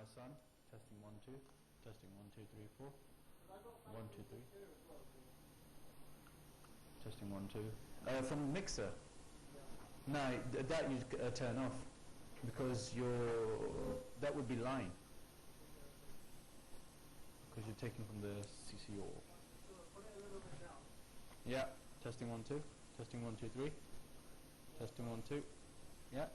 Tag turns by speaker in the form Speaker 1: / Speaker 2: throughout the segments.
Speaker 1: son. Testing 1 2. Testing 1 2 3 4. 1 2 3. Testing 1 2. From mixer. No, that you turn off because that would be line. Because you're taking from the CCO. Yeah. Testing 1 2. Testing 1 2 3. Testing 1 2. Yeah.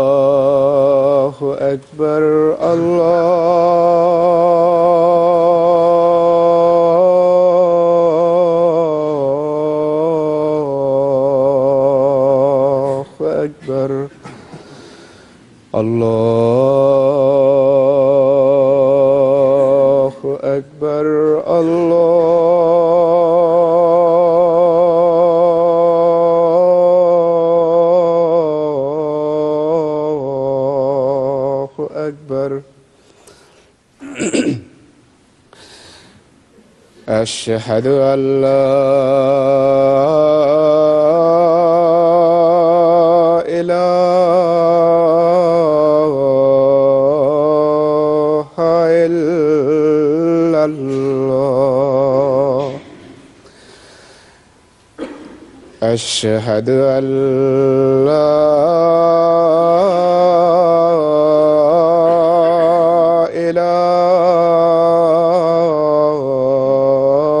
Speaker 2: الله أكبر الله أكبر الله أكبر الله أكبر أشهد أن لا إله إلا الله أشهد أن لا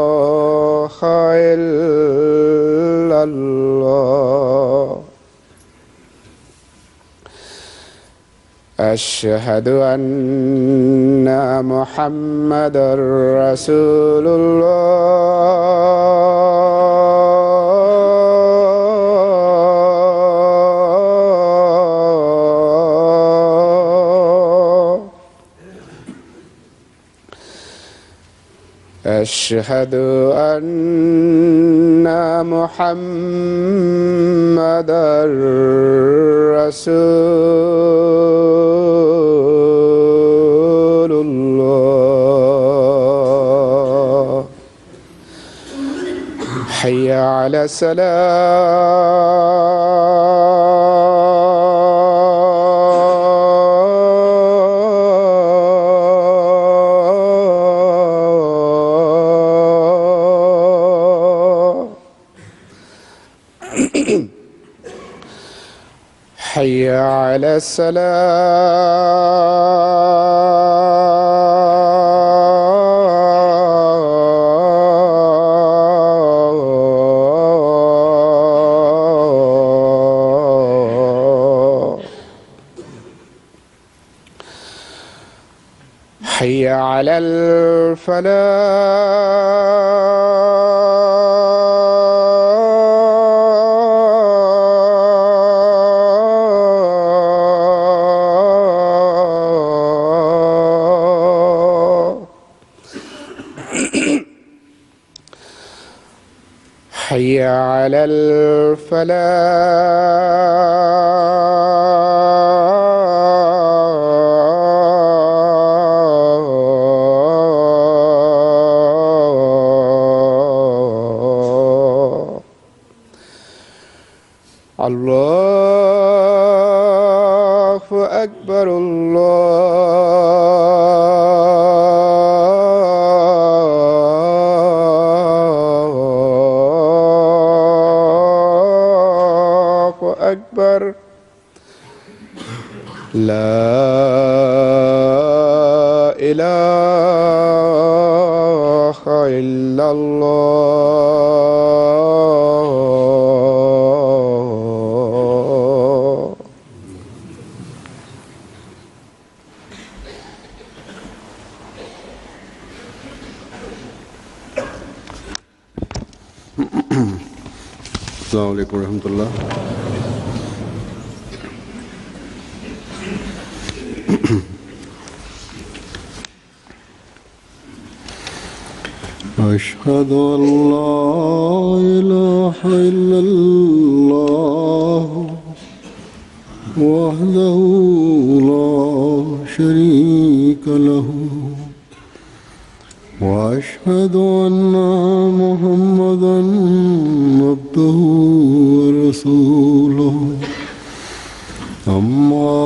Speaker 2: إله إلا الله أشهد أن محمدا رسول الله أشهد أن محمدا رسول الله حي على الصلاة حي على الصلاة حي على الفلاح حي على الفلاح الله أكبر الله أكبر لا إله إلا الله
Speaker 3: السلام علیکم ورحمۃ اللہ. أشهد أن لا إله إلا الله وحده لا شريك له وأشهد أن محمدا عبده ورسوله. أما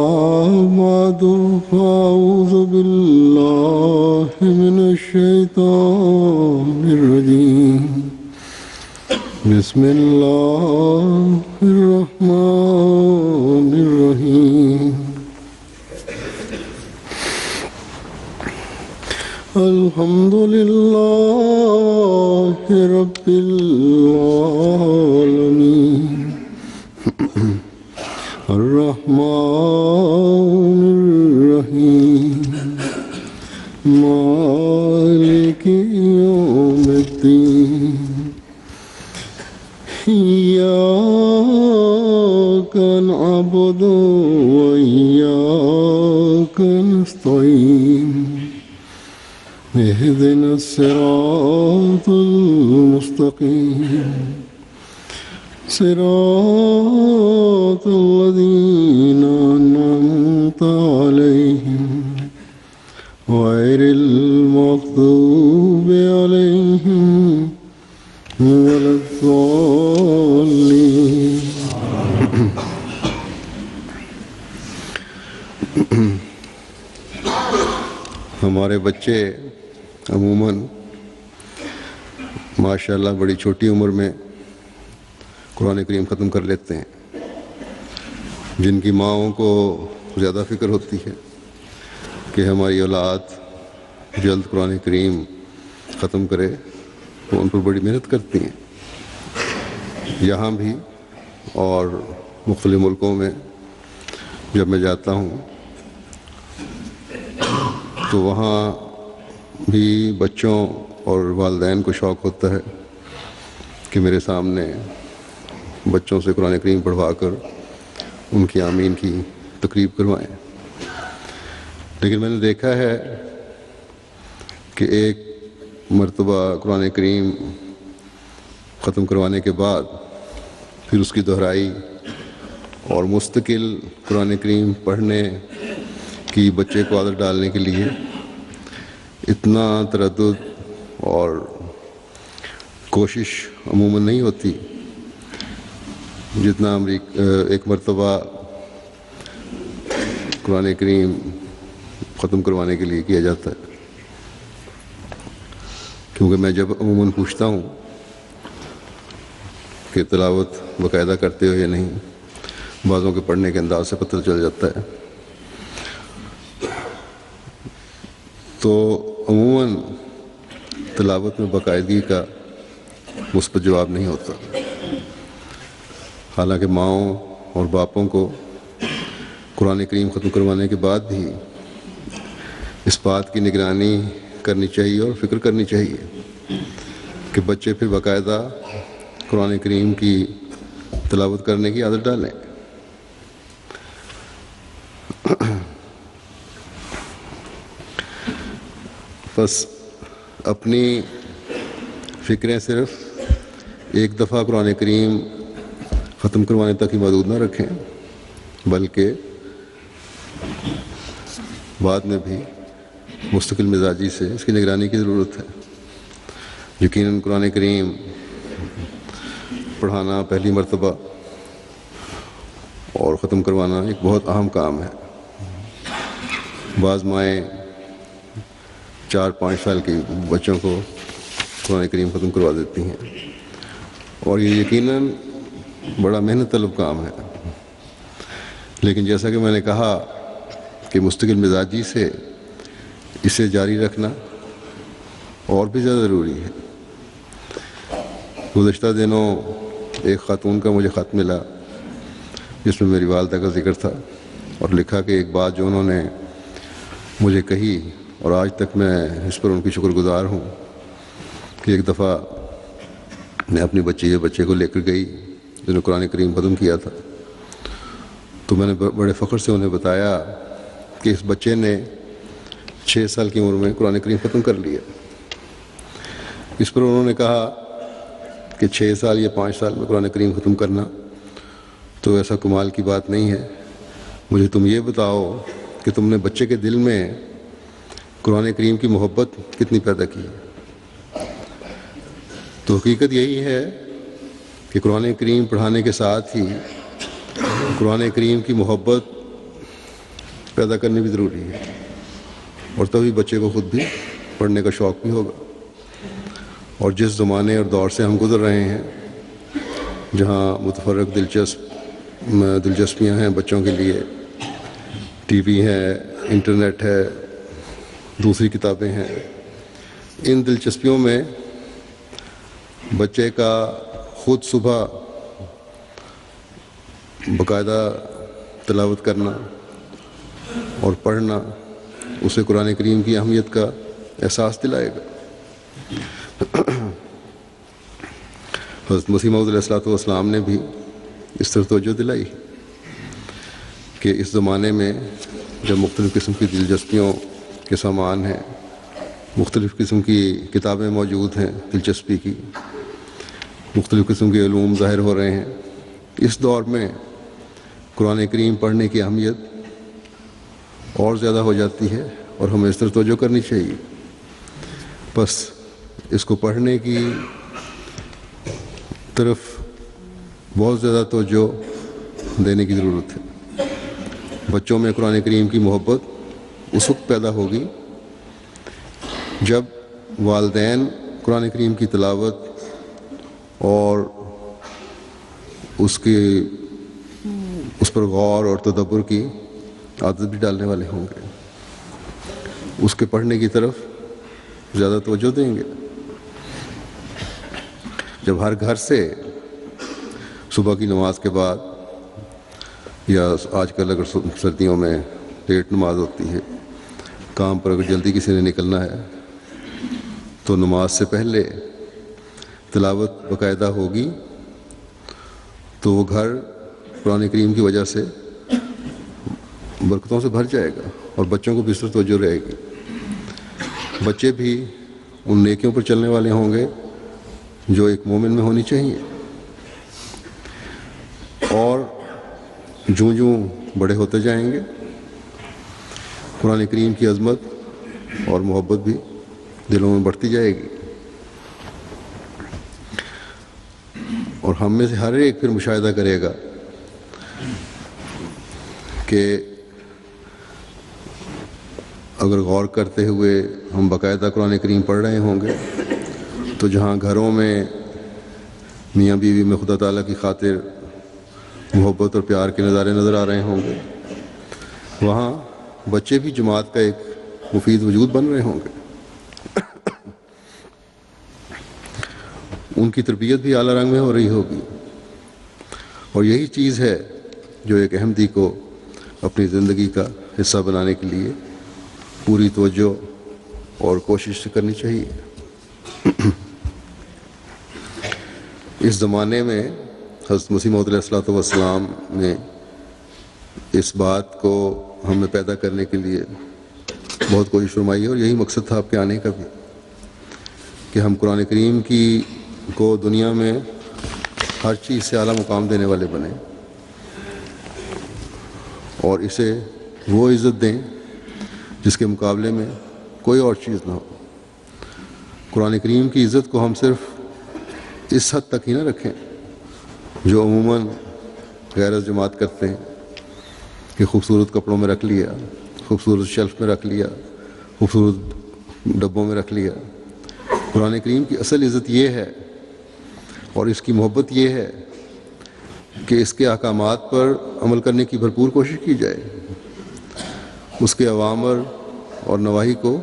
Speaker 3: بعد فأعوذ بالله من الشيطان الرجيم. بسم الله الرحمن الرحيم. الحمد لله رب العالمين الرحمن الرحيم مالك يوم الدين. إياك نعبد وإياك نستعين. اهدنا الصراط المستقيم صراط الذين أنعمت عليهم غير المغضوب عليهم ولا الضالين. ہمارے بچے عموماً ماشاءاللہ بڑی چھوٹی عمر میں قرآن کریم ختم کر لیتے ہیں. جن کی ماؤں کو زیادہ فکر ہوتی ہے کہ ہماری اولاد جلد قرآن کریم ختم کرے، وہ ان پر بڑی محنت کرتی ہیں. یہاں بھی اور مختلف ملکوں میں جب میں جاتا ہوں تو وہاں بھی بچوں اور والدین کو شوق ہوتا ہے کہ میرے سامنے بچوں سے قرآن کریم پڑھوا کر ان کی آمین کی تقریب کروائیں. لیکن میں نے دیکھا ہے کہ ایک مرتبہ قرآن کریم ختم کروانے کے بعد پھر اس کی دہرائی اور مستقل قرآن کریم پڑھنے کی بچے کو عادت ڈالنے کے لیے اتنا تردد اور کوشش عموماً نہیں ہوتی جتنا ایک مرتبہ قرآن کریم ختم کروانے کے لیے کیا جاتا ہے. کیونکہ میں جب عموماً پوچھتا ہوں کہ تلاوت باقاعدہ کرتے ہو یا نہیں، بعضوں کے پڑھنے کے انداز سے پتہ چل جاتا ہے. تو عموماً تلاوت میں باقاعدگی کا مثبت جواب نہیں ہوتا. حالانکہ ماؤں اور باپوں کو قرآن کریم ختم کروانے کے بعد بھی اس بات کی نگرانی کرنی چاہیے اور فکر کرنی چاہیے کہ بچے پھر باقاعدہ قرآن کریم کی تلاوت کرنے کی عادت ڈالیں. بس اپنی فکریں صرف ایک دفعہ قرآن کریم ختم کروانے تک ہی محدود نہ رکھیں، بلکہ بعد میں بھی مستقل مزاجی سے اس کی نگرانی کی ضرورت ہے. یقیناً قرآن کریم پڑھانا پہلی مرتبہ اور ختم کروانا ایک بہت اہم کام ہے. بعض مائیں 4-5 سال کے بچوں کو قرآن کریم ختم کروا دیتی ہیں، اور یہ یقیناً بڑا محنت طلب کام ہے. لیکن جیسا کہ میں نے کہا کہ مستقل مزاجی سے اسے جاری رکھنا اور بھی زیادہ ضروری ہے۔ گزشتہ دنوں ایک خاتون کا مجھے خط ملا جس میں میری والدہ کا ذکر تھا، اور لکھا کہ ایک بات جو انہوں نے مجھے کہی اور آج تک میں اس پر ان کی شکر گزار ہوں، کہ ایک دفعہ میں اپنی بچے کو لے کر گئی جنہوں نے قرآن کریم ختم کیا تھا، تو میں نے بڑے فخر سے انہیں بتایا کہ اس بچے نے 6 سال کی عمر میں قرآن کریم ختم کر لیا۔ اس پر انہوں نے کہا کہ 6 سال یا 5 سال میں قرآن کریم ختم کرنا تو ایسا کمال کی بات نہیں ہے، مجھے تم یہ بتاؤ کہ تم نے بچے کے دل میں قرآن کریم کی محبت کتنی پیدا کی۔ تو حقیقت یہی ہے کہ قرآن کریم پڑھانے کے ساتھ ہی قرآن کریم کی محبت پیدا کرنی بھی ضروری ہے، اور تبھی بچے کو خود بھی پڑھنے کا شوق بھی ہوگا۔ اور جس زمانے اور دور سے ہم گزر رہے ہیں، جہاں متفرق دلچسپیاں ہیں بچوں کے لیے، ٹی وی ہے، انٹرنیٹ ہے، دوسری کتابیں ہیں، ان دلچسپیوں میں بچے کا خود صبح باقاعدہ تلاوت کرنا اور پڑھنا اسے قرآن کریم کی اہمیت کا احساس دلائے گا۔ حضرت مسیح موعود علیہ السلام نے بھی اس طرح توجہ دلائی کہ اس زمانے میں جب مختلف قسم کی دلچسپیوں کے سامان ہیں، مختلف قسم کی کتابیں موجود ہیں دلچسپی کی، مختلف قسم کے علوم ظاہر ہو رہے ہیں، اس دور میں قرآن کریم پڑھنے کی اہمیت اور زیادہ ہو جاتی ہے، اور ہمیں اس طرح توجہ کرنی چاہیے۔ بس اس کو پڑھنے کی طرف بہت زیادہ توجہ دینے کی ضرورت ہے۔ بچوں میں قرآن کریم کی محبت اس وقت پیدا ہوگی جب والدین قرآن کریم کی تلاوت اور اس پر غور اور تدبر کی عادت بھی ڈالنے والے ہوں گے، اس کے پڑھنے کی طرف زیادہ توجہ دیں گے۔ جب ہر گھر سے صبح کی نماز کے بعد، یا آج کل اگر سردیوں میں لیٹ نماز ہوتی ہے، کام پر اگر جلدی کسی نے نکلنا ہے تو نماز سے پہلے تلاوت باقاعدہ ہوگی تو وہ گھر قرآن کریم کی وجہ سے برکتوں سے بھر جائے گا، اور بچوں کو بھی اس طرح توجہ رہے گی۔ بچے بھی ان نیکیوں پر چلنے والے ہوں گے جو ایک مومن میں ہونی چاہیے، اور جوں جوں بڑے ہوتے جائیں گے قرآن کریم کی عظمت اور محبت بھی دلوں میں بڑھتی جائے گی۔ اور ہم میں سے ہر ایک پھر مشاہدہ کرے گا کہ اگر غور کرتے ہوئے ہم باقاعدہ قرآن کریم پڑھ رہے ہوں گے تو جہاں گھروں میں میاں بیوی میں خدا تعالیٰ کی خاطر محبت اور پیار کے نظارے نظر آ رہے ہوں گے، وہاں بچے بھی جماعت کا ایک مفید وجود بن رہے ہوں گے، ان کی تربیت بھی اعلیٰ رنگ میں ہو رہی ہوگی۔ اور یہی چیز ہے جو ایک احمدی کو اپنی زندگی کا حصہ بنانے کے لیے پوری توجہ اور کوشش کرنی چاہیے۔ اس زمانے میں حضرت مسیح موعود علیہ السلام نے اس بات کو ہم میں پیدا کرنے کے لیے بہت کوشش فرمائی ہے، اور یہی مقصد تھا آپ کے آنے کا بھی، کہ ہم قرآن کریم کو دنیا میں ہر چیز سے اعلیٰ مقام دینے والے بنیں، اور اسے وہ عزت دیں جس کے مقابلے میں کوئی اور چیز نہ ہو۔ قرآن کریم کی عزت کو ہم صرف اس حد تک ہی نہ رکھیں جو عموماً غیر جماعت کرتے ہیں، کہ خوبصورت کپڑوں میں رکھ لیا، خوبصورت شیلف میں رکھ لیا، خوبصورت ڈبوں میں رکھ لیا۔ قرآن کریم کی اصل عزت یہ ہے، اور اس کی محبت یہ ہے کہ اس کے احکامات پر عمل کرنے کی بھرپور کوشش کی جائے، اس کے اوامر اور نواہی کو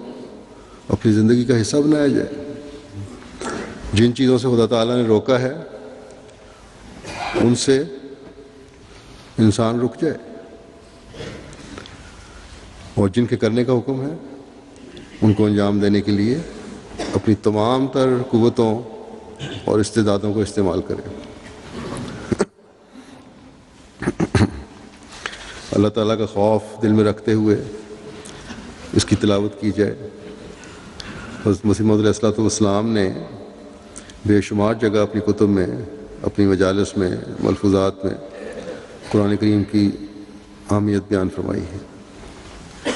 Speaker 3: اپنی زندگی کا حصہ بنایا جائے، جن چیزوں سے خدا تعالیٰ نے روکا ہے ان سے انسان رک جائے، اور جن کے کرنے کا حکم ہے ان کو انجام دینے کے لیے اپنی تمام تر قوتوں اور استعدادوں کو استعمال کرے۔ اللہ تعالیٰ کا خوف دل میں رکھتے ہوئے اس کی تلاوت کی جائے۔ حضرت مسیح موعود علیہ الصلوۃ والسلام نے بے شمار جگہ اپنی کتب میں، اپنی مجالس میں، ملفوظات میں قرآن کریم کی اہمیت بیان فرمائی ہے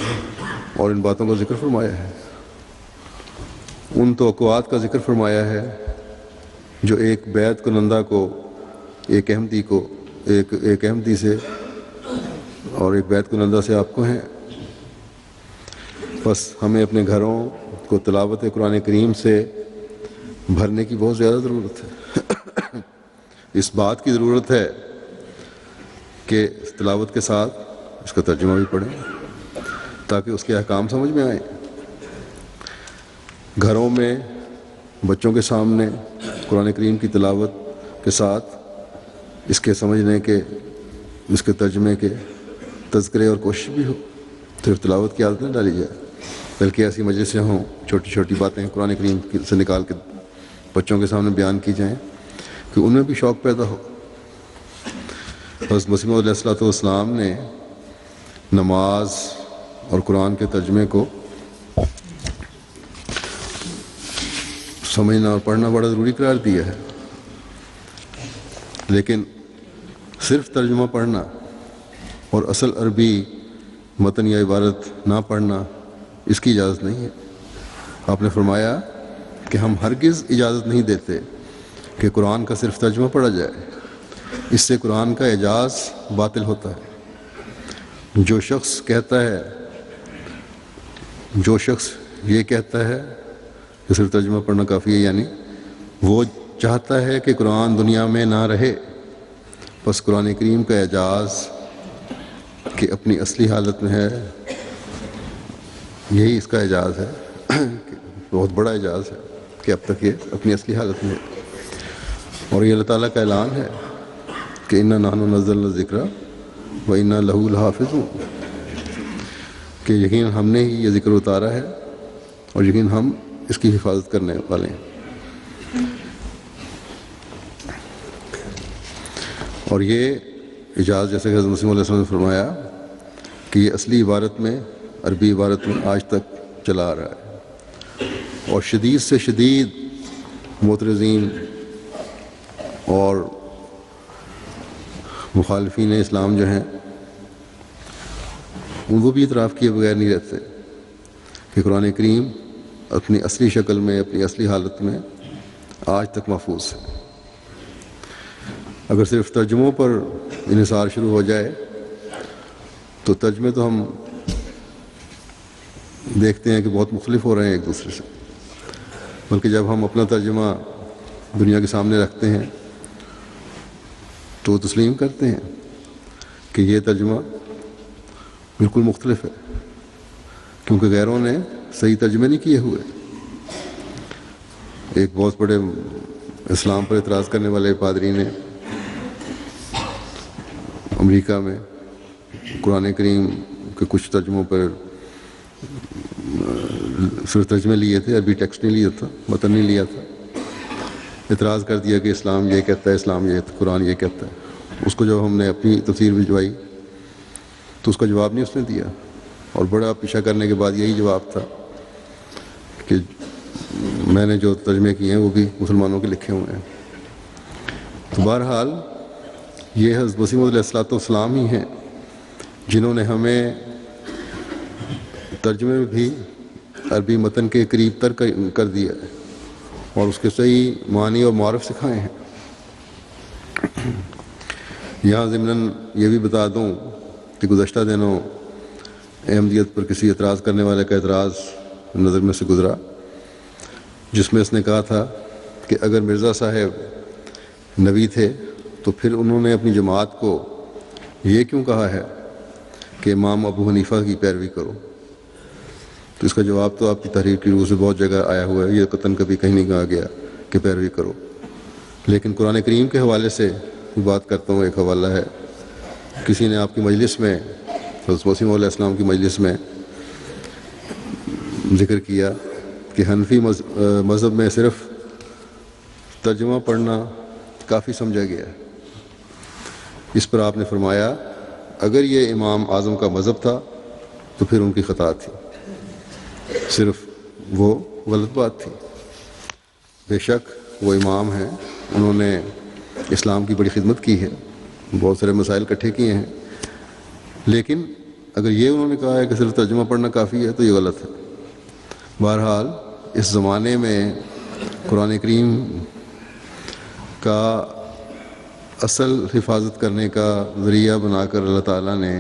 Speaker 3: اور ان باتوں کا ذکر فرمایا ہے، ان توقعات کا ذکر فرمایا ہے جو ایک بیعت کنندہ کو، ایک احمدی سے اور ایک بیعت کنندہ سے آپ کو ہیں۔ بس ہمیں اپنے گھروں کو تلاوت قرآن کریم سے بھرنے کی بہت زیادہ ضرورت ہے۔ اس بات کی ضرورت ہے کہ تلاوت کے ساتھ اس کا ترجمہ بھی پڑھیں تاکہ اس کے احکام سمجھ میں آئیں۔ گھروں میں بچوں کے سامنے قرآن کریم کی تلاوت کے ساتھ اس کے سمجھنے کے، اس کے ترجمے کے تذکرے اور کوشش بھی ہو، صرف تلاوت کی عادت نہ ڈالی جائے بلکہ ایسی مجلسیں ہوں، چھوٹی چھوٹی باتیں قرآن کریم سے نکال کے بچوں کے سامنے بیان کی جائیں کہ ان میں بھی شوق پیدا ہو۔ حضرت مسیح موعود علیہ الصلوۃ والسلام نے نماز اور قرآن کے ترجمے کو سمجھنا اور پڑھنا بڑا ضروری قرار دیا ہے، لیکن صرف ترجمہ پڑھنا اور اصل عربی متن یا عبارت نہ پڑھنا اس کی اجازت نہیں ہے۔ آپ نے فرمایا کہ ہم ہرگز اجازت نہیں دیتے کہ قرآن کا صرف ترجمہ پڑھا جائے، اس سے قرآن کا اعجاز باطل ہوتا ہے۔ جو شخص یہ کہتا ہے کہ صرف ترجمہ پڑھنا کافی ہے، یعنی وہ چاہتا ہے کہ قرآن دنیا میں نہ رہے، بس قرآن کریم کا اعجاز کہ اپنی اصلی حالت میں ہے، یہی اس کا اعجاز ہے، بہت بڑا اعجاز ہے کہ اب تک یہ اپنی اصلی حالت میں ہے۔ اور یہ اللہ تعالیٰ کا اعلان ہے کہ اِنَّا نَحْنُ نَزَّلْنَا الذِّکْرَ وَإِنَّا لَهُ لَحَافِظُونَ، کہ یقین ہم نے ہی یہ ذکر اتارا ہے اور یقین ہم اس کی حفاظت کرنے والے ہیں۔ اور یہ اعجاز جیسے کہ حضرت مسیح علیہ السلام نے فرمایا کہ یہ اصلی عبارت میں، عربی عبارت میں آج تک چلا آ رہا ہے، اور شدید سے شدید معترضین اور مخالفین اسلام جو ہیں ان کو بھی اعتراف کیے بغیر نہیں رہتے کہ قرآن کریم اپنی اصلی شکل میں، اپنی اصلی حالت میں آج تک محفوظ ہے۔ اگر صرف ترجموں پر انحصار شروع ہو جائے تو ترجمے تو ہم دیکھتے ہیں کہ بہت مختلف ہو رہے ہیں ایک دوسرے سے، بلکہ جب ہم اپنا ترجمہ دنیا کے سامنے رکھتے ہیں تو تسلیم کرتے ہیں کہ یہ ترجمہ بالکل مختلف ہے، کیونکہ غیروں نے صحیح ترجمے نہیں کیے ہوئے۔ ایک بہت بڑے اسلام پر اعتراض کرنے والے پادری نے امریکہ میں قرآن کریم کے کچھ ترجموں پر صرف ترجمے لیے تھے، عربی ٹیکسٹ نہیں لیا تھا، متن نہیں لیا تھا، اعتراض کر دیا کہ اسلام یہ کہتا ہے، اسلام یہ، قرآن یہ کہتا ہے۔ اس کو جب ہم نے اپنی تفسیر بھجوائی تو اس کا جواب نہیں اس نے دیا، اور بڑا پیچھا کرنے کے بعد یہی جواب تھا کہ میں نے جو ترجمے کیے ہیں وہ بھی مسلمانوں کے لکھے ہوئے ہیں۔ تو بہرحال یہ حضرت مسیح موعود علیہ الصلوۃ والسلام ہی ہیں جنہوں نے ہمیں ترجمے میں بھی عربی متن کے قریب تر کر دیا ہے اور اس کے صحیح معنی اور معارف سکھائے ہیں۔ یہاں ضمناً یہ بھی بتا دوں کہ گزشتہ دنوں احمدیت پر کسی اعتراض کرنے والے کا اعتراض نظر میں سے گزرا، جس میں اس نے کہا تھا کہ اگر مرزا صاحب نبی تھے تو پھر انہوں نے اپنی جماعت کو یہ کیوں کہا ہے کہ امام ابو حنیفہ کی پیروی کرو؟ تو اس کا جواب تو آپ کی تحریر کی روح سے بہت جگہ آیا ہوا ہے، یہ قطعاً کبھی کہیں نہیں کہا گیا کہ پیروی کرو. لیکن قرآن کریم کے حوالے سے بات کرتا ہوں. ایک حوالہ ہے، کسی نے آپ کی مجلس میں، حضرت مسیح علیہ السلام کی مجلس میں ذکر کیا کہ حنفی مذہب میں صرف ترجمہ پڑھنا کافی سمجھا گیا ہے. اس پر آپ نے فرمایا اگر یہ امام اعظم کا مذہب تھا تو پھر ان کی خطا تھی، صرف وہ غلط بات تھی. بے شک وہ امام ہیں، انہوں نے اسلام کی بڑی خدمت کی ہے، بہت سارے مسائل اکٹھے کیے ہیں، لیکن اگر یہ انہوں نے کہا ہے کہ صرف ترجمہ پڑھنا کافی ہے تو یہ غلط ہے. بہرحال اس زمانے میں قرآن کریم کا اصل حفاظت کرنے کا ذریعہ بنا کر اللہ تعالیٰ نے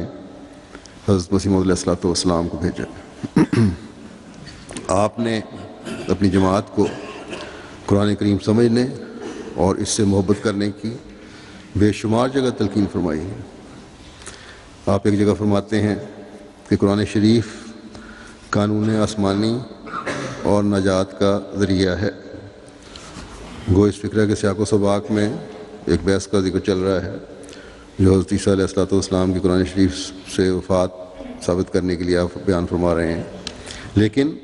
Speaker 3: حضرت مسیح موعود علیہ السلام کو بھیجا. آپ نے اپنی جماعت کو قرآن کریم سمجھنے اور اس سے محبت کرنے کی بے شمار جگہ تلقین فرمائی ہے. آپ ایک جگہ فرماتے ہیں کہ قرآن شریف قانون آسمانی اور نجات کا ذریعہ ہے. گو اس فکرہ کے سیاق و سباق میں ایک بحث کا ذکر چل رہا ہے جو حضرت عیسیٰ علیہ السلام کی قرآن شریف سے وفات ثابت کرنے کے لیے آپ بیان فرما رہے ہیں. لیکن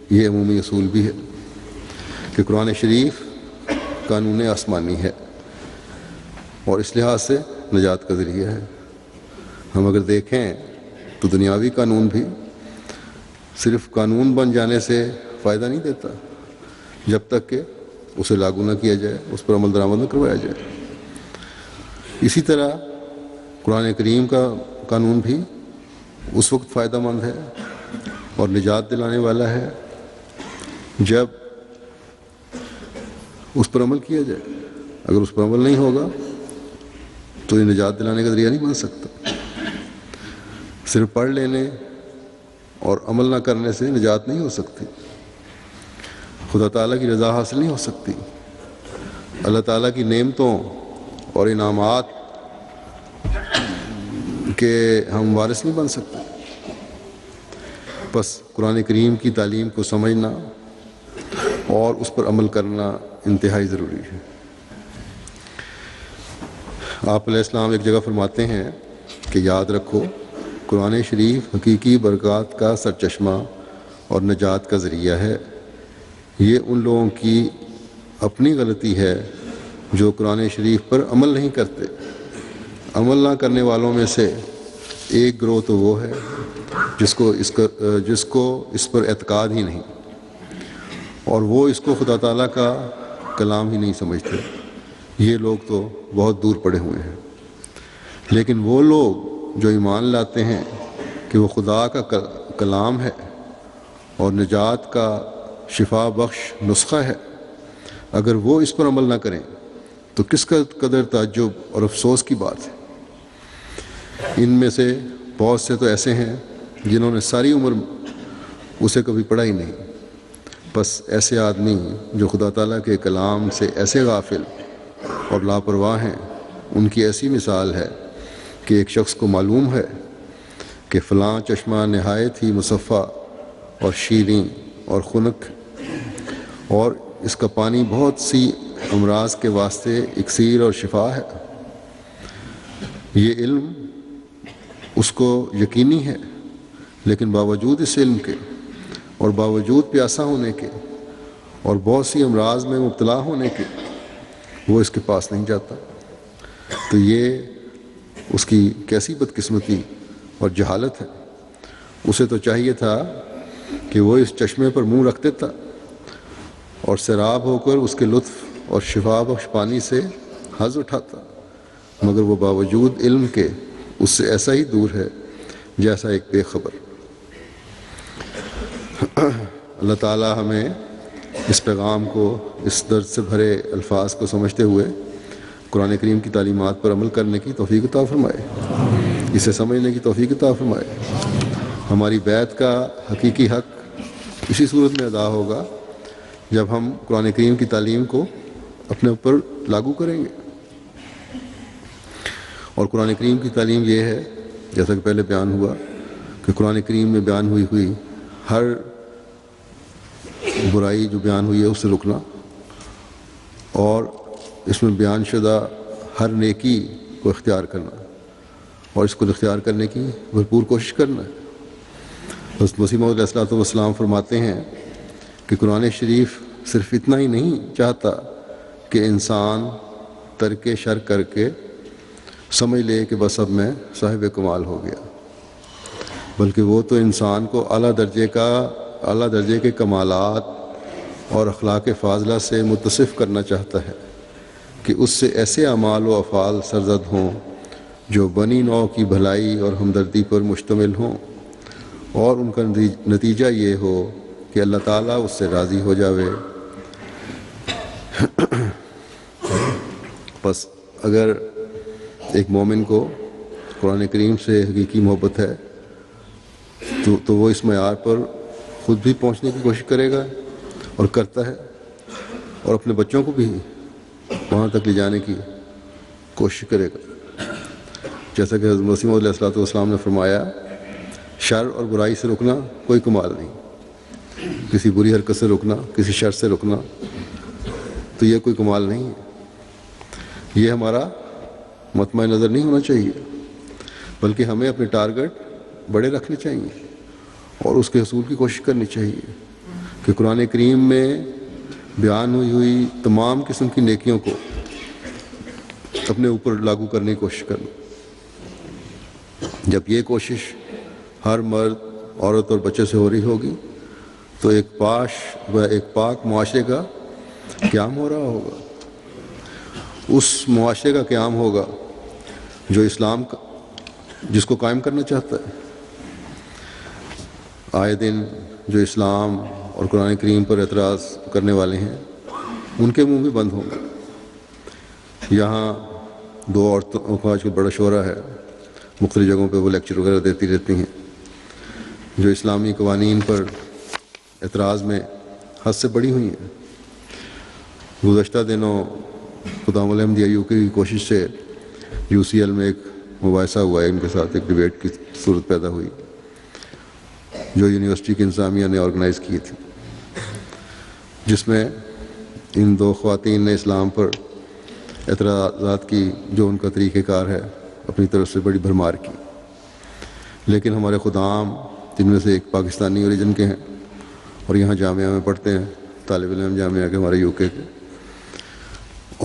Speaker 3: یہ عمومی اصول بھی ہے کہ قرآن شریف قانون آسمانی ہے اور اس لحاظ سے نجات کا ذریعہ ہے. ہم اگر دیکھیں تو دنیاوی قانون بھی صرف قانون بن جانے سے فائدہ نہیں دیتا جب تک کہ اسے لاگو نہ کیا جائے، اس پر عمل درآمد نہ کروایا جائے. اسی طرح قرآن کریم کا قانون بھی اس وقت فائدہ مند ہے اور نجات دلانے والا ہے جب اس پر عمل کیا جائے. اگر اس پر عمل نہیں ہوگا تو یہ نجات دلانے کا ذریعہ نہیں بن سکتا. صرف پڑھ لینے اور عمل نہ کرنے سے نجات نہیں ہو سکتی، خدا تعالیٰ کی رضا حاصل نہیں ہو سکتی، اللہ تعالیٰ کی نعمتوں اور انعامات کے ہم وارث نہیں بن سکتے. بس قرآن کریم کی تعلیم کو سمجھنا اور اس پر عمل کرنا انتہائی ضروری ہے. آپ علیہ السلام ایک جگہ فرماتے ہیں کہ یاد رکھو قرآن شریف حقیقی برکات کا سرچشمہ اور نجات کا ذریعہ ہے. یہ ان لوگوں کی اپنی غلطی ہے جو قرآن شریف پر عمل نہیں کرتے. عمل نہ کرنے والوں میں سے ایک گروہ تو وہ ہے جس کو اس پر اعتقاد ہی نہیں اور وہ اس کو خدا تعالیٰ کا کلام ہی نہیں سمجھتے. یہ لوگ تو بہت دور پڑے ہوئے ہیں. لیکن وہ لوگ جو ایمان لاتے ہیں کہ وہ خدا کا کلام ہے اور نجات کا شفا بخش نسخہ ہے، اگر وہ اس پر عمل نہ کریں تو کس قدر تعجب اور افسوس کی بات ہے. ان میں سے بہت سے تو ایسے ہیں جنہوں نے ساری عمر اسے کبھی پڑھا ہی نہیں. بس ایسے آدمی جو خدا تعالیٰ کے کلام سے ایسے غافل اور لاپرواہ ہیں، ان کی ایسی مثال ہے کہ ایک شخص کو معلوم ہے کہ فلاں چشمہ نہایت ہی مصفہ اور شیریں اور خنک اور اس کا پانی بہت سی امراض کے واسطے اکسیر اور شفا ہے. یہ علم اس کو یقینی ہے، لیکن باوجود اس علم کے اور باوجود پیاسا ہونے کے اور بہت سی امراض میں مبتلا ہونے کے وہ اس کے پاس نہیں جاتا. تو یہ اس کی کیسی بدقسمتی اور جہالت ہے. اسے تو چاہیے تھا کہ وہ اس چشمے پر منہ رکھ دیتا اور سیراب ہو کر اس کے لطف اور شفا بخش پانی سے حظ اٹھاتا، مگر وہ باوجود علم کے اس سے ایسا ہی دور ہے جیسا ایک بے خبر. اللہ تعالیٰ ہمیں اس پیغام کو اس درد سے بھرے الفاظ کو سمجھتے ہوئے قرآن کریم کی تعلیمات پر عمل کرنے کی توفیق عطا فرمائے، اسے سمجھنے کی توفیق عطا فرمائے. ہماری بیعت کا حقیقی حق اسی صورت میں ادا ہوگا جب ہم قرآن کریم کی تعلیم کو اپنے اوپر لاگو کریں گے. اور قرآن کریم کی تعلیم یہ ہے، جیسا کہ پہلے بیان ہوا، کہ قرآن کریم میں بیان ہوئی ہر برائی جو بیان ہوئی ہے اس سے رکنا، اور اس میں بیان شدہ ہر نیکی کو اختیار کرنا، اور اس کو اختیار کرنے کی بھرپور کوشش کرنا ہے۔ حضرت مسیح موعود علیہ الصلوۃ والسلام فرماتے ہیں کہ قرآن شریف صرف اتنا ہی نہیں چاہتا کہ انسان ترک شر کر کے سمجھ لے کہ بس اب میں صاحب کمال ہو گیا، بلکہ وہ تو انسان کو اعلیٰ درجے کے کمالات اور اخلاق فاضلہ سے متصف کرنا چاہتا ہے کہ اس سے ایسے اعمال و افعال سرزد ہوں جو بنی نوع کی بھلائی اور ہمدردی پر مشتمل ہوں، اور ان کا نتیجہ یہ ہو کہ اللہ تعالیٰ اس سے راضی ہو جاوے۔ بس اگر ایک مومن کو قرآن کریم سے حقیقی محبت ہے تو وہ اس معیار پر خود بھی پہنچنے کی کوشش کرے گا اور کرتا ہے، اور اپنے بچوں کو بھی وہاں تک لے جانے کی کوشش کرے گا۔ جیسا کہ حضرت مسیح موعود علیہ الصلوۃ والسلام نے فرمایا، شر اور برائی سے رکنا کوئی کمال نہیں، کسی بری حرکت سے رکنا، کسی شر سے رکنا، تو یہ کوئی کمال نہیں ہے۔ یہ ہمارا مطمع نظر نہیں ہونا چاہیے، بلکہ ہمیں اپنے ٹارگٹ بڑے رکھنے چاہیے اور اس کے حصول کی کوشش کرنی چاہیے کہ قرآن کریم میں بیان ہوئی تمام قسم کی نیکیوں کو اپنے اوپر لاگو کرنے کی کوشش کرنا۔ جب یہ کوشش ہر مرد، عورت اور بچے سے ہو رہی ہوگی تو ایک پاک معاشرے کا قیام ہو رہا ہوگا، اس معاشرے کا قیام ہوگا جو اسلام جس کو قائم کرنا چاہتا ہے۔ آئے دن جو اسلام اور قرآن کریم پر اعتراض کرنے والے ہیں ان کے منہ بھی بند ہوں گے۔ یہاں دو عورتوں کا آج کل بڑا شعرہ ہے، مختلف جگہوں پہ وہ لیکچر وغیرہ دیتی رہتی ہیں، جو اسلامی قوانین پر اعتراض میں حد سے بڑی ہوئی ہیں۔ گزشتہ دنوں خدام الحمدیہ یو کے کی کوشش سے UCL میں ایک مباحثہ ہوا ہے، ان کے ساتھ ایک ڈیبیٹ کی صورت پیدا ہوئی جو یونیورسٹی کی انتظامیہ نے آرگنائز کی تھی، جس میں ان دو خواتین نے اسلام پر اعتراضات کی جو ان کا طریقہ کار ہے اپنی طرف سے بڑی بھرمار کی، لیکن ہمارے خدام جن میں سے ایک پاکستانی اوریجن کے ہیں اور یہاں جامعہ میں پڑھتے ہیں، طالب علم جامعہ کے ہمارے UK کے،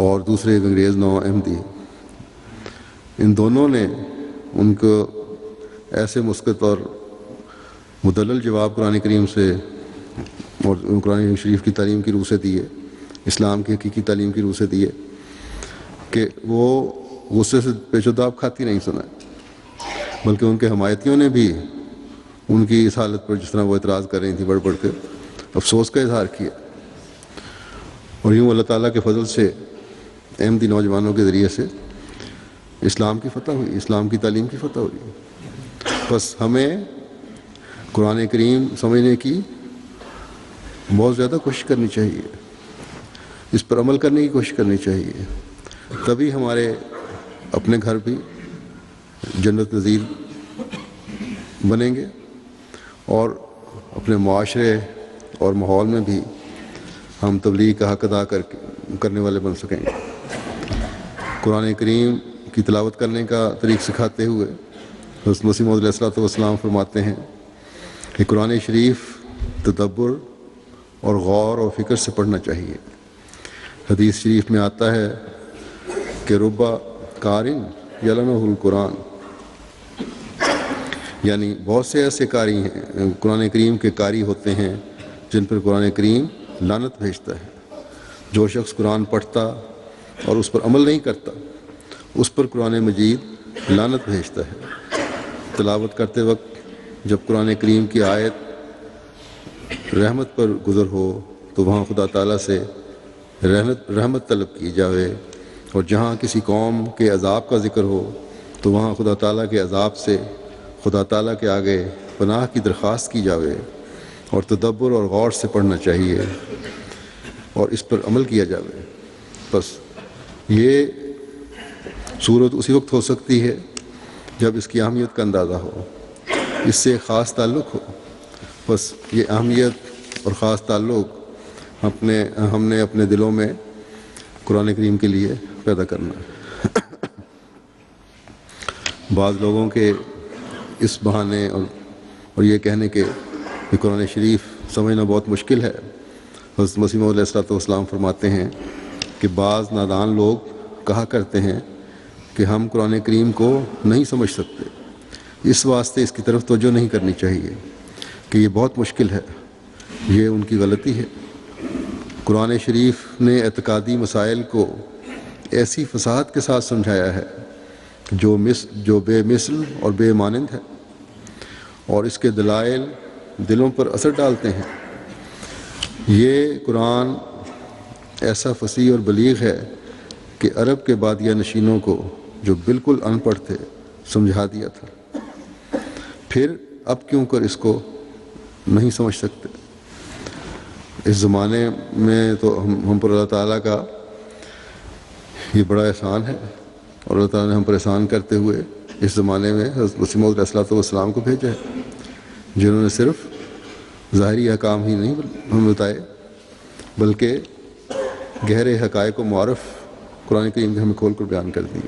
Speaker 3: اور دوسرے ایک انگریز نو احمدی، ان دونوں نے ان کو ایسے مسکت اور مدلل جواب قرآن کریم سے اور قرآن شریف کی تعلیم کی روح سے دیے، اسلام کی حقیقی تعلیم کی روح سے دیے، کہ وہ غصے سے پیچ و تاب کھاتی نہیں سنا، بلکہ ان کے حمایتیوں نے بھی ان کی اس حالت پر جس طرح وہ اعتراض کر رہی تھیں بڑھ بڑھ کے افسوس کا اظہار کیا، اور یوں اللہ تعالیٰ کے فضل سے احمدی نوجوانوں کے ذریعے سے اسلام کی فتح ہوئی، اسلام کی تعلیم کی فتح ہوئی۔ بس ہمیں قرآن کریم سمجھنے کی بہت زیادہ کوشش کرنی چاہیے، اس پر عمل کرنے کی کوشش کرنی چاہیے، تبھی ہمارے اپنے گھر بھی جنت نظیر بنیں گے اور اپنے معاشرے اور ماحول میں بھی ہم تبلیغ کا حق ادا کرنے والے بن سکیں گے۔ قرآن کریم کی تلاوت کرنے کا طریق سکھاتے ہوئے حضرت مسیح موعود علیہ الصلوۃ والسلام فرماتے ہیں کہ قرآن شریف تدبر اور غور و فکر سے پڑھنا چاہیے۔ حدیث شریف میں آتا ہے کہ ربا قارن یلنہ القرآن، یعنی بہت سے ایسے قاری ہیں، قرآن کریم کے قاری ہوتے ہیں جن پر قرآن کریم لعنت بھیجتا ہے۔ جو شخص قرآن پڑھتا اور اس پر عمل نہیں کرتا اس پر قرآن مجید لعنت بھیجتا ہے۔ تلاوت کرتے وقت جب قرآن کریم کی آیت رحمت پر گزر ہو تو وہاں خدا تعالیٰ سے رحمت طلب کی جاوے، اور جہاں کسی قوم کے عذاب کا ذکر ہو تو وہاں خدا تعالیٰ کے عذاب سے خدا تعالیٰ کے آگے پناہ کی درخواست کی جاوے، اور تدبر اور غور سے پڑھنا چاہیے اور اس پر عمل کیا جاوے۔ بس یہ صورت اسی وقت ہو سکتی ہے جب اس کی اہمیت کا اندازہ ہو، اس سے ایک خاص تعلق ہو. بس یہ اہمیت اور خاص تعلق ہم نے اپنے دلوں میں قرآن کریم کے لیے پیدا کرنا ہے. بعض لوگوں کے اس بہانے اور یہ کہنے کے کہ قرآن شریف سمجھنا بہت مشکل ہے، حضرت مسیح موعود علیہ السلام فرماتے ہیں کہ بعض نادان لوگ کہا کرتے ہیں کہ ہم قرآن کریم کو نہیں سمجھ سکتے، اس واسطے اس کی طرف توجہ نہیں کرنی چاہیے کہ یہ بہت مشکل ہے. یہ ان کی غلطی ہے. قرآن شریف نے اعتقادی مسائل کو ایسی فصاحت کے ساتھ سمجھایا ہے جو بے مثل اور بے مانند ہے، اور اس کے دلائل دلوں پر اثر ڈالتے ہیں. یہ قرآن ایسا فصیح اور بلیغ ہے کہ عرب کے بادیہ نشینوں کو جو بالکل ان پڑھ تھے سمجھا دیا تھا. پھر اب کیوں کر اس کو نہیں سمجھ سکتے؟ اس زمانے میں تو ہم پر اللہ تعالیٰ کا یہ بڑا احسان ہے، اور اللہ تعالیٰ نے ہم پر احسان کرتے ہوئے اس زمانے میں حضرت مسیح موعود علیہ السلام کو بھیجا ہے، جنہوں نے صرف ظاہری احکام ہی نہیں ہمیں بتائے بلکہ گہرے حقائق و معارف قرآن کریم کے ہمیں کھول کر بیان کر دی.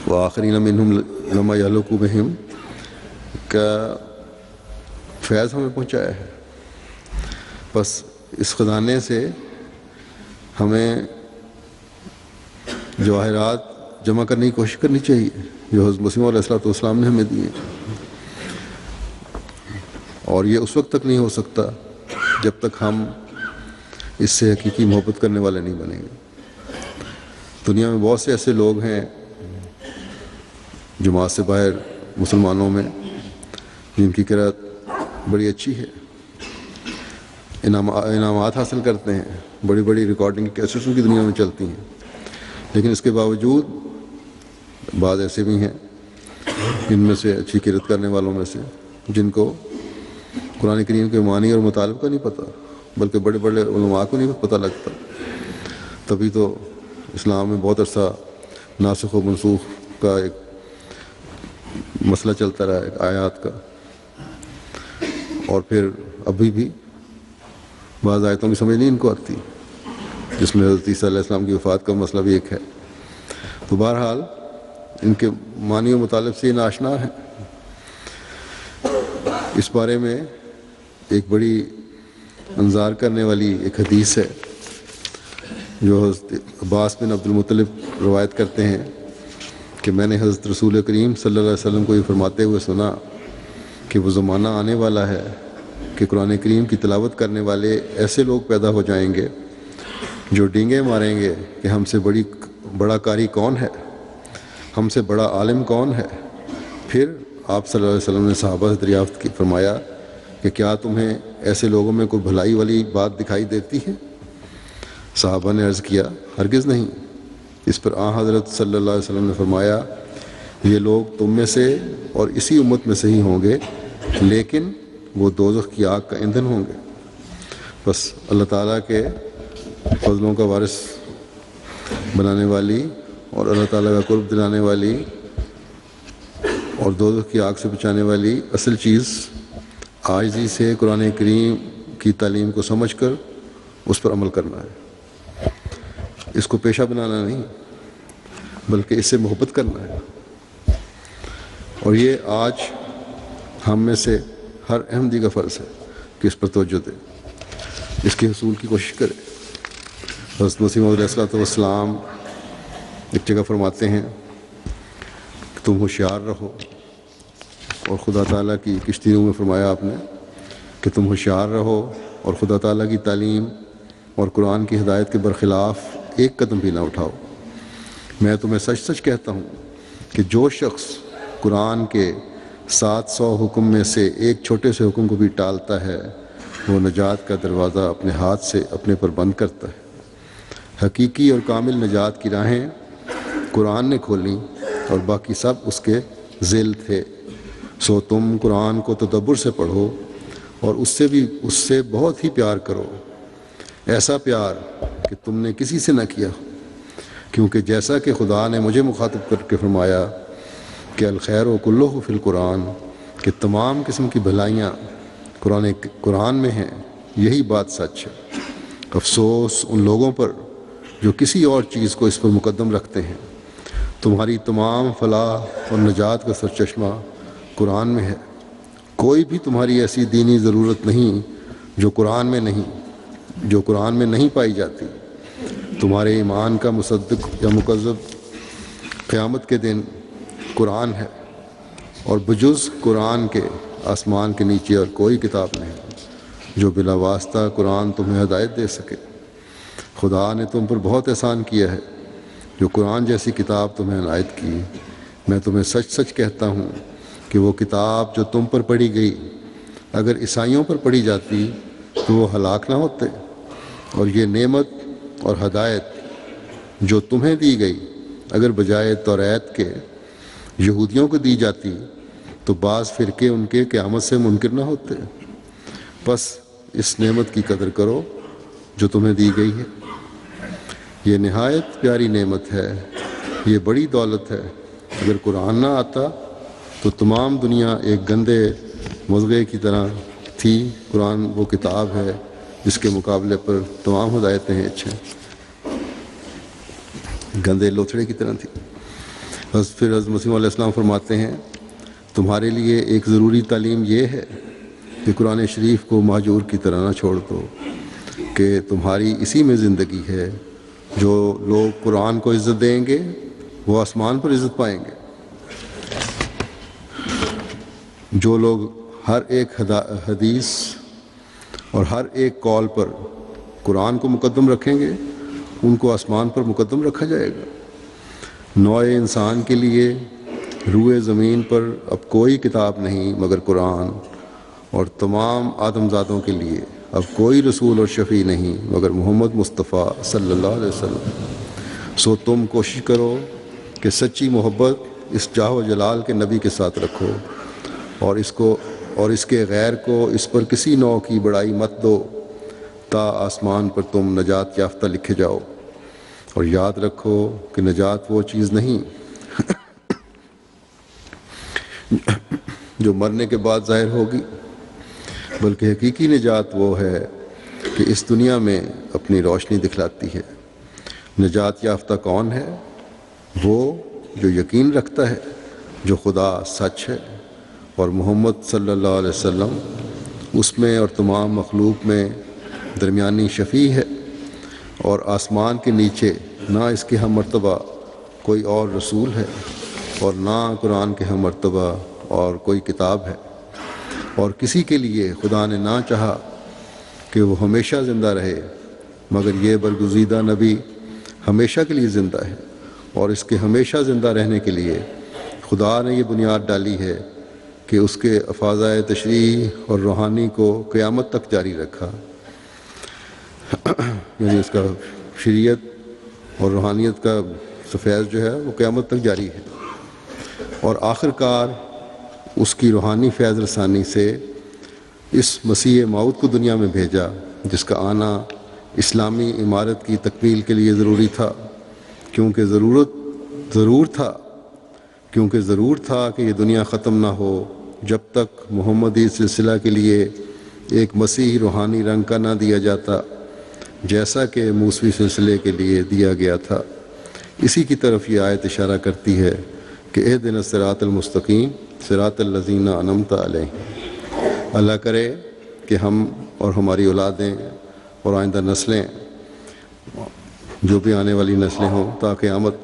Speaker 3: وآخرین منہم لما یعلقوا بہم کا فیض ہمیں پہنچایا ہے. بس اس خزانے سے ہمیں جواہرات جمع کرنے کی کوشش کرنی چاہیے جو حضرت مسیح موعود علیہ السلام نے ہمیں دیے، اور یہ اس وقت تک نہیں ہو سکتا جب تک ہم اس سے حقیقی محبت کرنے والے نہیں بنیں گے. دنیا میں بہت سے ایسے لوگ ہیں جماعت سے باہر مسلمانوں میں جن کی قرأت بڑی اچھی ہے، انعامات حاصل کرتے ہیں، بڑی بڑی ریکارڈنگ کیسٹس ان کی دنیا میں چلتی ہیں، لیکن اس کے باوجود بعض ایسے بھی ہیں ان میں سے اچھی قرأت کرنے والوں میں سے جن کو قرآن کریم کے معنی اور مطالب کا نہیں پتہ، بلکہ بڑے بڑے علماء کو نہیں پتہ لگتا. تبھی تو اسلام میں بہت عرصہ ناسخ و منسوخ کا ایک مسئلہ چلتا رہا ہے آیات کا، اور پھر ابھی بھی بعض آیتوں کی سمجھ نہیں ان کو آتی، جس میں حضرت عیسیٰ علیہ السلام کی وفات کا مسئلہ بھی ایک ہے. تو بہرحال ان کے معنی و مطالب سے ناشنا ہے. اس بارے میں ایک بڑی انظار کرنے والی ایک حدیث ہے جو حضرت عباس بن عبد المطلب روایت کرتے ہیں کہ میں نے حضرت رسول کریم صلی اللہ علیہ وسلم کو یہ فرماتے ہوئے سنا کہ وہ زمانہ آنے والا ہے کہ قرآن کریم کی تلاوت کرنے والے ایسے لوگ پیدا ہو جائیں گے جو ڈینگے ماریں گے کہ ہم سے بڑا قاری کون ہے، ہم سے بڑا عالم کون ہے. پھر آپ صلی اللہ علیہ وسلم نے صحابہ سے دریافت کی، فرمایا کہ کیا تمہیں ایسے لوگوں میں کوئی بھلائی والی بات دکھائی دیتی ہے؟ صحابہ نے عرض کیا ہرگز نہیں. اس پر آن حضرت صلی اللہ علیہ وسلم نے فرمایا یہ لوگ تم میں سے اور اسی امت میں سے ہی ہوں گے، لیکن وہ دوزخ کی آگ کا ایندھن ہوں گے. بس اللہ تعالیٰ کے فضلوں کا وارث بنانے والی اور اللہ تعالیٰ کا قرب دلانے والی اور دوزخ کی آگ سے بچانے والی اصل چیز عاجزی سے قرآن کریم کی تعلیم کو سمجھ کر اس پر عمل کرنا ہے. اس کو پیشہ بنانا نہیں بلکہ اس سے محبت کرنا ہے. اور یہ آج ہم میں سے ہر احمدی کا فرض ہے کہ اس پر توجہ دے، اس کے حصول کی کوشش کرے. حضرت مسیح موعود علیہ السلام ایک جگہ فرماتے ہیں کہ تم ہوشیار رہو، اور خدا تعالیٰ کی کشتیوں میں فرمایا آپ نے کہ تم ہوشیار رہو اور خدا تعالیٰ کی تعلیم اور قرآن کی ہدایت کے برخلاف ایک قدم بھی نہ اٹھاؤ. میں تمہیں سچ سچ کہتا ہوں کہ جو شخص قرآن کے 700 حکم میں سے ایک چھوٹے سے حکم کو بھی ٹالتا ہے وہ نجات کا دروازہ اپنے ہاتھ سے اپنے پر بند کرتا ہے. حقیقی اور کامل نجات کی راہیں قرآن نے کھولیں اور باقی سب اس کے ذیل تھے. سو تم قرآن کو تدبر سے پڑھو اور اس سے بہت ہی پیار کرو. ایسا پیار کہ تم نے کسی سے نہ کیا، کیونکہ جیسا کہ خدا نے مجھے مخاطب کر کے فرمایا کہ الخیر و کلہ فی القرآن، کہ تمام قسم کی بھلائیاں قرآن میں ہیں، یہی بات سچ ہے۔ افسوس ان لوگوں پر جو کسی اور چیز کو اس پر مقدم رکھتے ہیں۔ تمہاری تمام فلاح اور نجات کا سرچشمہ قرآن میں ہے۔ کوئی بھی تمہاری ایسی دینی ضرورت نہیں جو قرآن میں نہیں پائی جاتی۔ تمہارے ایمان کا مصدق یا مکذب قیامت کے دن قرآن ہے، اور بجز قرآن کے آسمان کے نیچے اور کوئی کتاب نہیں جو بلا واسطہ قرآن تمہیں ہدایت دے سکے۔ خدا نے تم پر بہت احسان کیا ہے جو قرآن جیسی کتاب تمہیں عنایت کی۔ میں تمہیں سچ سچ کہتا ہوں کہ وہ کتاب جو تم پر پڑھی گئی اگر عیسائیوں پر پڑھی جاتی تو وہ ہلاک نہ ہوتے، اور یہ نعمت اور ہدایت جو تمہیں دی گئی اگر بجائے توریت کے یہودیوں کو دی جاتی تو بعض فرقے ان کے قیامت سے منکر نہ ہوتے۔ بس اس نعمت کی قدر کرو جو تمہیں دی گئی ہے۔ یہ نہایت پیاری نعمت ہے، یہ بڑی دولت ہے۔ اگر قرآن نہ آتا تو تمام دنیا ایک گندے مضغے کی طرح تھی۔ قرآن وہ کتاب ہے جس کے مقابلے پر تمام ہدایتیں ہیں اچھے، گندے لوتھڑے کی طرح تھی۔ بس پھر حضرت مسیح علیہ السلام فرماتے ہیں تمہارے لیے ایک ضروری تعلیم یہ ہے کہ قرآن شریف کو مہجور کی طرح نہ چھوڑ دو، کہ تمہاری اسی میں زندگی ہے۔ جو لوگ قرآن کو عزت دیں گے وہ آسمان پر عزت پائیں گے۔ جو لوگ ہر ایک حدیث اور ہر ایک قول پر قرآن کو مقدم رکھیں گے ان کو آسمان پر مقدم رکھا جائے گا۔ نوع انسان کے لیے روئے زمین پر اب کوئی کتاب نہیں مگر قرآن، اور تمام آدم زادوں کے لیے اب کوئی رسول اور شفیع نہیں مگر محمد مصطفیٰ صلی اللہ علیہ وسلم۔ سو تم کوشش کرو کہ سچی محبت اس جاہ و جلال کے نبی کے ساتھ رکھو، اور اس کے غیر کو اس پر کسی نوع کی بڑائی مت دو، تا آسمان پر تم نجات یافتہ لکھے جاؤ۔ اور یاد رکھو کہ نجات وہ چیز نہیں جو مرنے کے بعد ظاہر ہوگی، بلکہ حقیقی نجات وہ ہے کہ اس دنیا میں اپنی روشنی دکھلاتی ہے۔ نجات یافتہ کون ہے؟ وہ جو یقین رکھتا ہے جو خدا سچ ہے اور محمد صلی اللہ علیہ وسلم اس میں اور تمام مخلوق میں درمیانی شفیع ہے، اور آسمان کے نیچے نہ اس کے ہم مرتبہ کوئی اور رسول ہے اور نہ قرآن کے ہم مرتبہ اور کوئی کتاب ہے، اور کسی کے لیے خدا نے نہ چاہا کہ وہ ہمیشہ زندہ رہے، مگر یہ برگزیدہ نبی ہمیشہ کے لیے زندہ ہے، اور اس کے ہمیشہ زندہ رہنے کے لیے خدا نے یہ بنیاد ڈالی ہے کہ اس کے افاضۂ تشریح اور روحانی کو قیامت تک جاری رکھا، یعنی اس کا شریعت اور روحانیت کا فیض جو ہے وہ قیامت تک جاری ہے، اور آخر کار اس کی روحانی فیض رسانی سے اس مسیح موعود کو دنیا میں بھیجا جس کا آنا اسلامی عمارت کی تکمیل کے لیے ضروری تھا، کیونکہ ضرور تھا کہ یہ دنیا ختم نہ ہو جب تک محمدی سلسلہ کے لیے ایک مسیح روحانی رنگ کا نہ دیا جاتا جیسا کہ موسوی سلسلے کے لیے دیا گیا تھا۔ اسی کی طرف یہ آیت اشارہ کرتی ہے کہ اہدنا الصراط المستقیم صراط الذین انعمت علیہم۔ اللہ کرے کہ ہم اور ہماری اولادیں اور آئندہ نسلیں، جو بھی آنے والی نسلیں ہوں تا قیامت،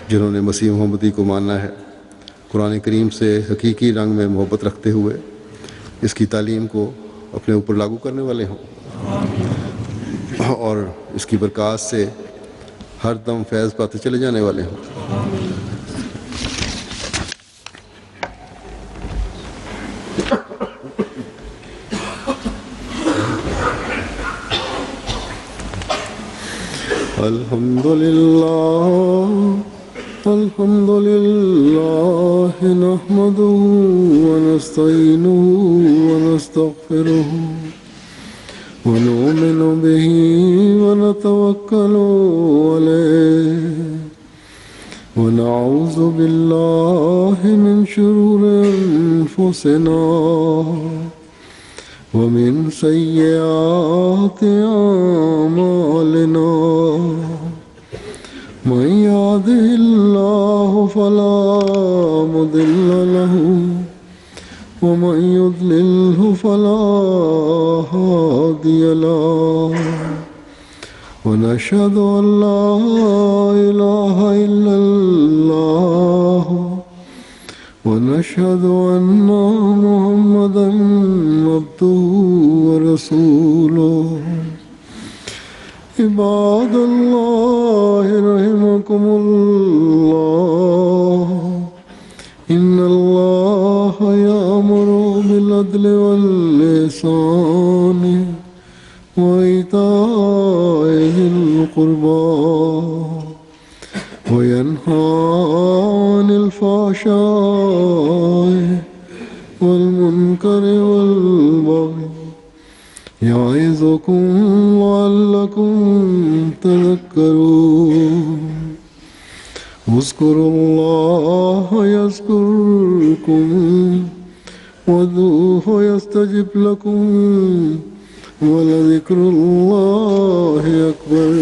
Speaker 3: جنہوں نے مسیح محمدی کو ماننا ہے، قرآن کریم سے حقیقی رنگ میں محبت رکھتے ہوئے اس کی تعلیم کو اپنے اوپر لاگو کرنے والے ہوں، اور اس کی برکات سے ہر دم فیض پاتے چلے جانے والے ہوں۔ الحمد لله نحمده ونستعينه ونستغفره ونؤمن به ونتوكل عليه ونعوذ بالله من شرور أنفسنا ومن سيئات أعمالنا من يهده الله فلا مضل له ومن يضلله فلا هادي له ونشهد أن لا إله إلا الله ونشهد أن محمدا عبده ورسوله عباد الله رحمكم الله إن الله يأمر بالعدل والإحسان وإيتاء ذي القربى وينهى عن الفحشاء والمنكر والبغي يعظكم لعلكم تذكرون اذكروا الله يذكركم وادعوه يستجب لكم ولذكر الله أكبر